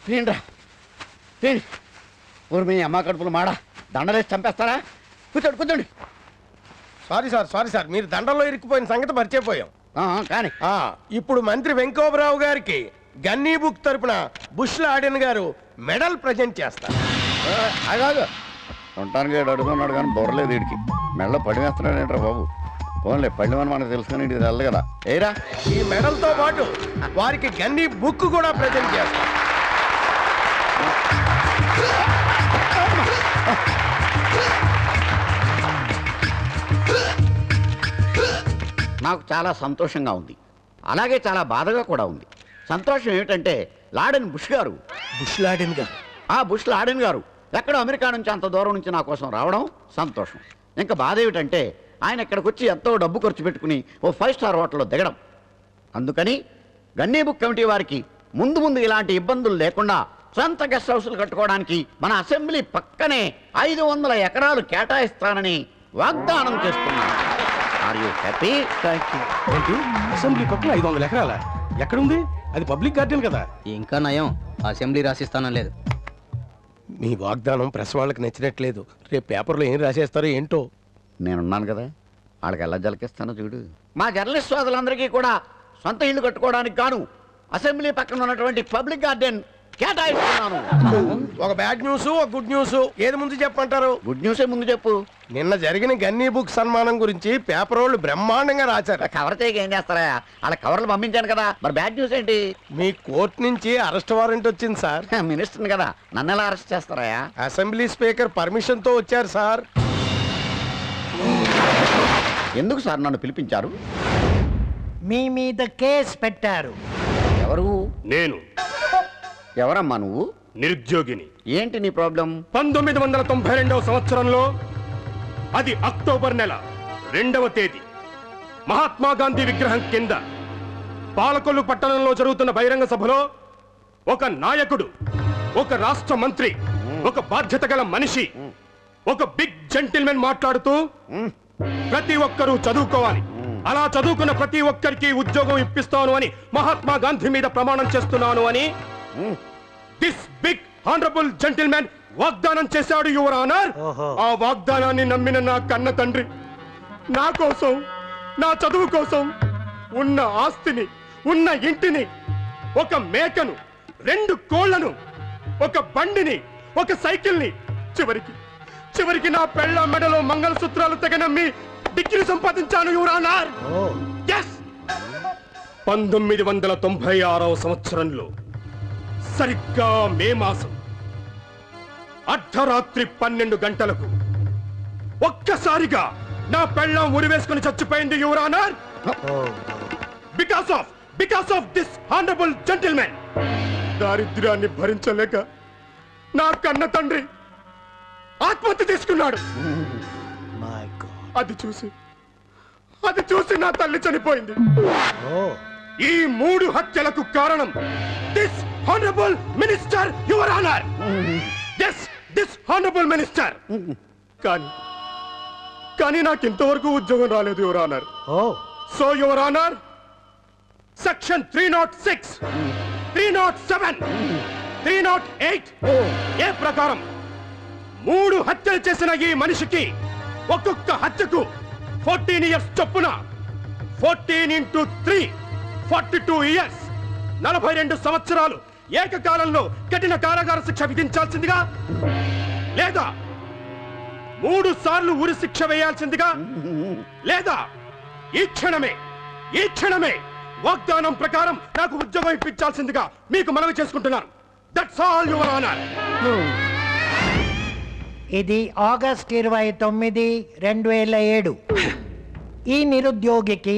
తీయండిరా తీయండి. ఊరు మీ అమ్మ కడుపులు మాడా దండలేసి చంపేస్తారా? కూర్చోండి. సారీ సార్ మీరు దండల్లో ఇరుక్కుపోయిన సంగతి మర్చిపోయాం. కానీ ఇప్పుడు మంత్రి వెంకోబరావు గారికి గన్నీ బుక్ తరపున బుష్ లాడెన్ గారు మెడల్ ప్రజెంట్ చేస్తారు. కాదు ఉండటానికి అడుగుతున్నాడు కానీ బొర్రలేదు వీడికి. మెడలో పడి వేస్తున్నాడు ఏంట్రా బాబు. పోన్లే పళ్ళమని మనకు తెలుసు కానీ ఇది తెల్ల కదా. ఏరా ఈ మెడల్ తో పాటు వారికి గన్నీ బుక్ కూడా ప్రజెంట్ చేస్తారు. నాకు చాలా సంతోషంగా ఉంది, అలాగే చాలా బాధగా కూడా ఉంది. సంతోషం ఏమిటంటే లాడెన్ బుష్ గారు బుష్ లాడెన్ గారు బుష్ లాడెన్ గారు ఎక్కడో అమెరికా నుంచి అంత దూరం నుంచి నా కోసం రావడం సంతోషం. ఇంకా బాధ ఏమిటంటే ఆయన ఇక్కడికి వచ్చి ఎంతో డబ్బు ఖర్చు పెట్టుకుని ఓ 5 స్టార్ హోటల్లో దిగడం. అందుకని గన్నీ బుక్ కమిటీ వారికి ముందు ఇలాంటి ఇబ్బందులు లేకుండా సొంత గెస్ట్ హౌస్లు కట్టుకోవడానికి మన అసెంబ్లీ పక్కనే 500 ఎకరాలు కేటాయిస్తానని వాగ్దానం చేస్తున్నాను. Are you happy? అసెంబ్లీ పక్కన 500 ఎకరాల ఎక్కడుంది? అది పబ్లిక్ గార్డెన్ కదా. ఇంకా నయం, అసెంబ్లీ రాసిస్తానం లేదు. మీ వాగ్దానం ప్రెస్ వాళ్ళకి నచ్చినట్లేదు. రేపు పేపర్లో ఏం రాసేస్తారో ఏంటో. నేనున్నాను కదా, వాళ్ళకి ఎలా జలకిస్తానో చూడు. మా జర్నలిస్ట్ సోదరులందరికీ కూడా సొంత ఇల్లు కట్టుకోవడానికి గాను అసెంబ్లీ పక్కన ఉన్నటువంటి పబ్లిక్ గార్డెన్ కేటాయిస్తున్నాను. ఒక బ్యాడ్ న్యూస్, ఒక గుడ్ న్యూస్, ఏది ముందు చెప్పంటారు? గుడ్ న్యూసే ముందు చెప్పు. నిన్న జరిగిన గన్నీ బుక్ సన్మానం గురించి పేపర్ వాళ్ళు బ్రహ్మాండంగా రాశారు. కవర్ చేయక ఏం చేస్తారా? వాళ్ళ కవర్లు పంపించాను కదా, మరి బ్యాడ్ న్యూస్ ఏంటి? మీ కోర్టు నుంచి అరెస్ట్ వారెంట్ వచ్చింది సార్. మినిస్టర్ని కదా, నన్ను ఎలా అరెస్ట్ చేస్తారా? అసెంబ్లీ స్పీకర్ పర్మిషన్ తో వచ్చారు సార్. ఎందుకు సార్ నన్ను పిలిపించారు? మీ మీద కేసు పెట్టారు. ఎవరు? నేను. ఎవరమ్మా నువ్వు? నిరుద్యోగిని. ఏంటి నీ ప్రాబ్లం? 1992వ సంవత్సరంలో, అది అక్టోబర్ నెల 2వ తేదీ, మహాత్మా గాంధీ విగ్రహం కింద పాలకొల్లు పట్టణంలో జరుగుతున్న బహిరంగ సభలో ఒక నాయకుడు, ఒక రాష్ట్ర మంత్రి, ఒక బాధ్యత గల మనిషి, ఒక బిగ్ జెంటిల్మెన్ మాట్లాడుతూ ప్రతి ఒక్కరూ చదువుకోవాలి, అలా చదువుకున్న ప్రతి ఒక్కరికి ఉద్యోగం ఇప్పిస్తాను అని మహాత్మా గాంధీ మీద ప్రమాణం చేస్తున్నాను అని దిస్ బిగ్ హానరబుల్ జెంటిల్మెన్ వాగ్దానం చేశాడు యువర్ ఆనర్. ఆ వాగ్దానాన్ని నమ్మిన నా కన్న తండ్రి నా కోసం, నా చదువు కోసం ఉన్న ఆస్తిని, ఉన్న ఇంటిని, ఒక మేకను, 2 కోళ్లను, ఒక బండిని, ఒక సైకిల్ని, చివరికి నా పెళ్ళ మెడలో మంగళసూత్రాలు తెగనమ్మి డిగ్రీ సంపాదించాను యువర్ ఆనర్. 1996వ సంవత్సరంలో సరిగ్గా మే మాసం అర్ధరాత్రి 12 గంటలకు ఒక్కసారిగా నా పెళ్ళం ఉరివేసుకుని చచ్చిపోయింది your honour. Because of this honourable gentlemen. దారిద్ర్యాన్ని భరించలేక నా కన్న తండ్రి ఆత్మహత్య తీసుకున్నాడు. అది చూసి నా తల్లి చనిపోయింది. ఈ 3 హత్యలకు కారణం this honourable minister your honour. This honourable minister. కానీ నాకు ఇంతవరకు ఉద్యోగం రాలేదు your honour. So your honour, section 306, 307, 308 ఏ ప్రకారం 3 హత్యలు చేసిన ఈ మనిషికి ఒక్కొక్క హత్యకు 14 ఇయర్స్ చొప్పున 14 into 3 42 ఇయర్స్ 42 సంవత్సరాలు ఏకకాలంలో కఠిన కారాగార శిక్ష విధించాల్సిందిగా, లేదా 3 సార్లు ఉరి శిక్ష వేయాల్సిందిగా, లేదా ఈ క్షణమే వాగ్దానం ప్రకారం నాకు ఉద్యోగం ఇప్పించాల్సిందిగా మీకు మనవి చేసుకుంటున్నాను. That's all your honour. ఇది ఆగస్ట్ 29, 2007. ఈ నిరుద్యోగికి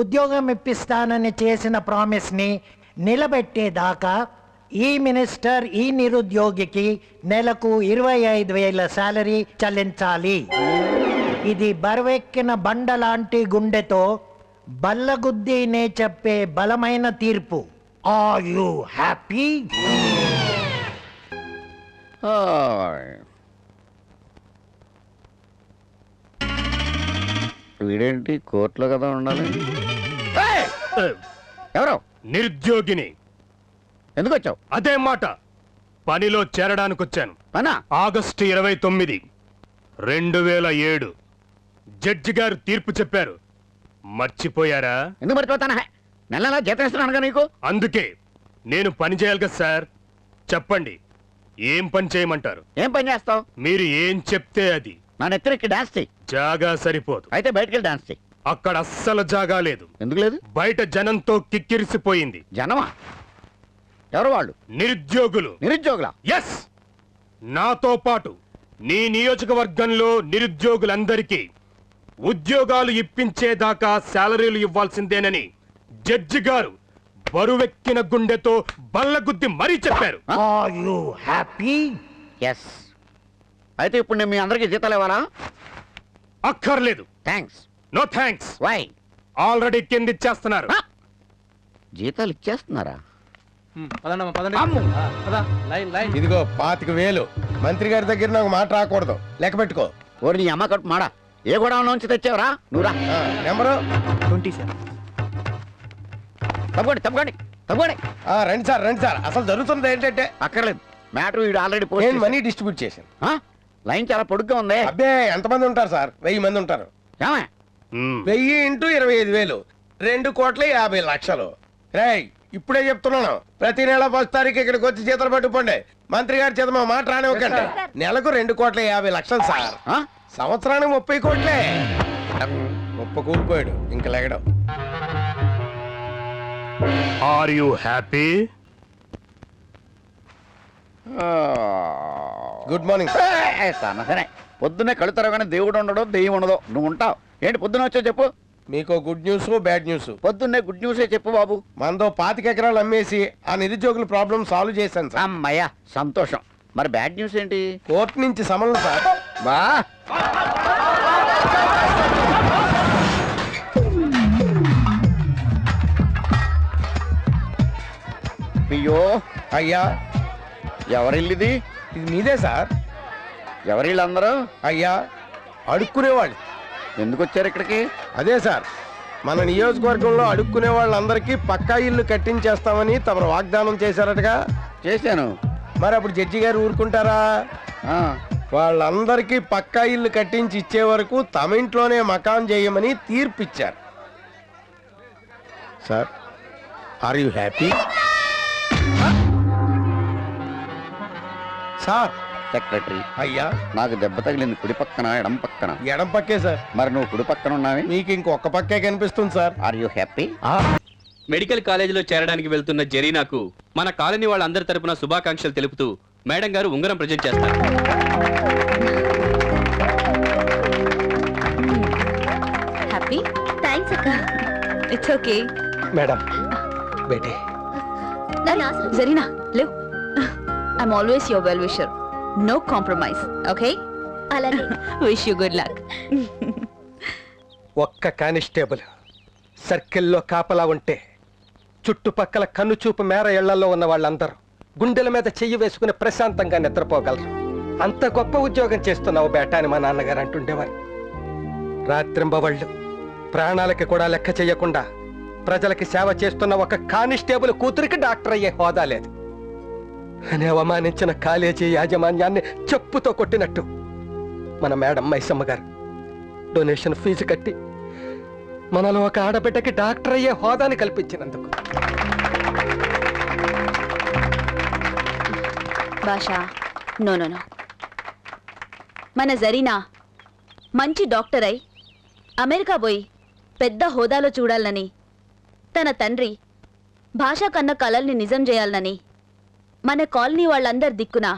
ఉద్యోగం ఇప్పిస్తానని చేసిన ప్రామిస్ని నిలబెట్టేదాకా ఈ మినిస్టర్ ఈ నిరుద్యోగికి నెలకు 25,000 శాలరీ చెల్లించాలి. ఇది బరువెక్కిన బండ లాంటి గుండెతో బల్లగుద్దీనే చెప్పే బలమైన తీర్పు. Are you happy? వీడేంటి కోర్టులో కదా ఉండాలి? ఎవరు? నిరుద్యోగిని. ఎందుకు వచ్చావు? అదే మాట, పనిలో చేరడానికి వచ్చాను. పనా? ఆగస్టు 29, 2007 జడ్జి గారు తీర్పు చెప్పారు. మర్చిపోయారా? ఎందుకు మర్చిపోతానా? నెల నెలా జీతం ఇస్తున్నానుగా నీకు. అందుకే నేను పని చేయాలి కదా సార్. చెప్పండి, ఏం పని చేయమంటారు? ఏం పని చేస్తావు? మీరు ఏం చెప్తే అది. నా నెత్తిరెక్కి డాన్స్ చెయ్యి. జాగా సరిపోదు. అయితే బయటికి వెళ్ళి డాన్స్ చెయ్యి. అక్కడ అస్సలు జాగా లేదు. ఎందుకు లేదు? బయట జనంతో కిక్కిరిసిపోయింది. జనమా? ఎవరు వాళ్ళు? నిరుద్యోగులు. నిరుద్యోగులా? ఎస్, నాతో పాటు నీ నియోజకవర్గంలో నిరుద్యోగులందరికీ ఉద్యోగాలు ఇప్పించేదాకా శాలరీలు ఇవ్వాల్సిందేనని జడ్జి గారు బరువెక్కిన గుండెతో బల్లగుద్ది మరీ చెప్పారు. Are you happy? ఎస్. అయితే ఇప్పుడు నేను మీ అందరికీ జీతాలు ఇవ్వాలా? అక్కర్లేదు. Thanks. No thanks. Why? Already కింద ఇచ్చేస్తున్నారు. జీతాలు ఇచ్చేస్తున్నారా? అమ్ము. ఇదిగో 25,000. మంత్రి గారి దగ్గర నాకు మాట రాకూడదు, లెక్క పెట్టుకో. ఓరి నీ అమ్మ కట్టు మాడా, ఏ గొడవలోంచి తెచ్చావురా? నువ్వురా. నెంబరు 27. తప్పకండి. రండి సార్. అసలు జరుగుతున్నది ఏంటంటే అక్కర్లేదు. మ్యాటర్ వీడు ఆల్రెడీ నేను పోస్ట్ మనీ డిస్ట్రిబ్యూట్ చేశాను. లైన్ చాలా పొడుగ్గా ఉంది. అబ్బే ఎంతమంది ఉంటారు సార్? 1000 మంది ఉంటారు. ఏమే? 1000 ఇంటూ 25,000 2,50,00,000. రేయ్, ఇప్పుడే చెప్తున్నాను, ప్రతి నెల 1 తారీఖు ఇక్కడికి వచ్చి జీతాలు పట్టుకోండి. మంత్రి గారి చేత మా మాట రానివ్వకండి. నెలకు 2,50,00,000 సార్. ఆ? సంవత్సరానికి 30 కోట్లే. ముప్ప కూలిపోయాడు, ఇంక లెగడం. Are you happy? Good morning. సరే పొద్దున్నే కళ్ళు తెరవగానే దేవుడు ఉండడో దెయ్యం ఉండదో. నువ్వు ఉంటావు ఏంటి? పొద్దున్న వచ్చో చెప్పు. మీకు గుడ్ న్యూస్, బ్యాడ్ న్యూస్. పొద్దున్నే గుడ్ న్యూసే చెప్పు బాబు. మనతో 25 ఎకరాలు అమ్మేసి ఆ నిరుద్యోగుల ప్రాబ్లం సాల్వ్ చేశాను సార్. అమ్మయ్యా సంతోషం. మరి బ్యాడ్ న్యూస్ ఏంటి? కోర్టు నుంచి సమన్లు సార్. బా అయ్యో, అయ్యా, ఎవరిల్లిది? ఇది మీదే సార్. ఎవరిళ్ళందరూ? అయ్యా, అడుక్కునేవాళ్ళు. ఎందుకు వచ్చారు ఇక్కడికి? అదే సార్, మన నియోజకవర్గంలో అడుక్కునే వాళ్ళందరికీ పక్కా ఇల్లు కట్టించేస్తామని తమరు వాగ్దానం చేశారటగా. చేశాను. మరి అప్పుడు జడ్జి గారు ఊరుకుంటారా? ఆ, వాళ్ళందరికీ పక్కా ఇల్లు కట్టించి ఇచ్చే వరకు తమ ఇంట్లోనే మకాన్ చేయమని తీర్పు ఇచ్చారు sir. Are you happy sir? Secretary, అయ్యా, నాకు దెబ్బ తగిలింది కుడి పక్కన ఎడం పక్కన. ఎడం పక్కే సార్. మరి నువ్వు కుడి పక్కన ఉన్నావి. మీకు ఇంకొక పక్కే కనిపిస్తుంది sir. Are you happy? Medical కాలేజీలో చేరడానికి వెళ్తున్న జెరీనాకు మన కాలనీ వాళ్ళందరి తరపున శుభాకాంక్షలు తెలుపుతూ మేడం గారు ఉంగరం ప్రజెంట్ చేస్తారు. హ్యాపీ? థ్యాంక్స్ అక్క. It's okay. మేడం బేటే. జరీనా లేవ్. I'm always your well wisher. No compromise. Okay? అలాగే. Wish you good luck. ఒక్క కానిస్టేబుల్ సర్కిల్లో కాపలా ఉంటే చుట్టుపక్కల కన్నుచూపు మేర ఇళ్లలో ఉన్న వాళ్ళందరూ గుండెల మీద చెయ్యి వేసుకుని ప్రశాంతంగా నిద్రపోగలరు. అంత గొప్ప ఉద్యోగం చేస్తున్నావు బేటా అని మా నాన్నగారు అంటుండేవారు. రాత్రింబవళ్ళు ప్రాణాలకి కూడా లెక్క చేయకుండా ప్రజలకి సేవ చేస్తున్న ఒక కానిస్టేబుల్ కూతురికి డాక్టర్ అయ్యే హోదా లేదు అని అవమానించిన కాలేజీ యాజమాన్యాన్ని చెప్పుతో కొట్టినట్టు మన మేడం మైసమ్మ గారు డొనేషన్ ఫీజు కట్టి మనలో ఒక ఆడబిడ్డకి డాక్టర్ అయ్యే హోదాని కల్పించినందుకు. భాషా, నో నో నో. మన జరీనా మంచి డాక్టర్ అయి అమెరికా పోయి పెద్ద హోదాలో చూడాలని తన తండ్రి భాషా కన్న కలల్ని నిజం చేయాలని మన కాలనీ వాళ్ళందరి దిక్కున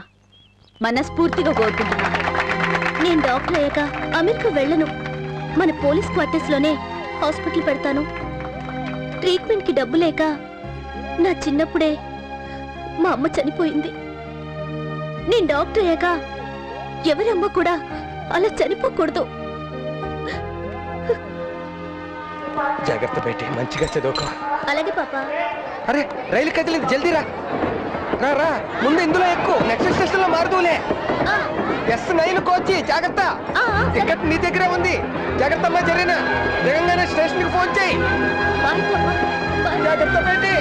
మనస్ఫూర్తిగా కోరుకుంటున్నా. నేను డాక్టర్ అయ్యాక అమెరికా వెళ్ళను. మన పోలీస్ క్వార్టర్స్లోనే హాస్పిటల్ పెడతాను. ట్రీట్మెంట్కి డబ్బు లేక నా చిన్నప్పుడే మా అమ్మ చనిపోయింది. నేను డాక్టర్ అయ్యాక ఎవరమ్మ కూడా అలా చనిపోకూడదు. జాగ్రత్త బేటీ, మంచిగా చదువుకో. అలాగే పాపా. అరే రైలు కదిలింది, జల్దీ రా. రా రా, ముందు ఇందులో ఎక్కువ, నెక్స్ట్ స్టేషన్ లో మారుదూలే. S9 కోచి, జాగ్రత్త. టికెట్ నీ దగ్గరే ఉంది, జాగ్రత్త అమ్మా. జరిగినా దిగంగానే స్టేషన్ కి ఫోన్ చేయి. జాగ్రత్త బేటీ.